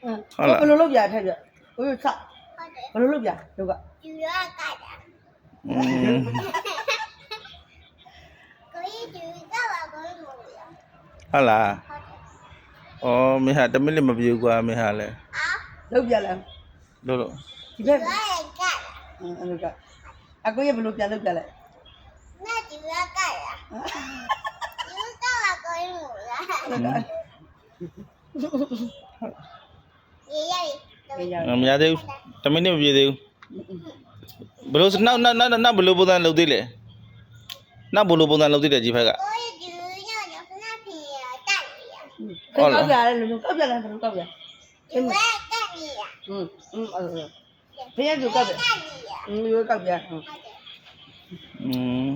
ဘယ်လိုလုပ်ပြထက်ပြဟိုစဘယ်လိုလုပ်ပြတို့ကယူရကတာကိုကြီးယူကပါကိုလို့ဟုတ်လားဩမင်းဟာတမိနစ်မပြေဘူးကွာမင်းဟာလဲလုပ်ပြလားလို့ဒီဘက်ကအဲ့လိုကအကိုရဘယ်လိုပြန်လုပ်ပြလိုက်နာယူရကတာယူကပါကိုလို့မရသေးဘူးတမိနစ်မပြေသေးဘူးဘယ်လိုနောက်ဘယ်လိုပုံစံလုပ်သေးလဲနောက်ဘယ်လိုပုံစံလုပ်သေးတယ်ဒီဘက်ကဟုတ်လားကောက်ပြလဲလို့ကောက်ပြလဲဘယ်လိုကောက်ပြအဲ့ဘယ်ရသူကောက်ပြရိုးကောက်ပြ嗯。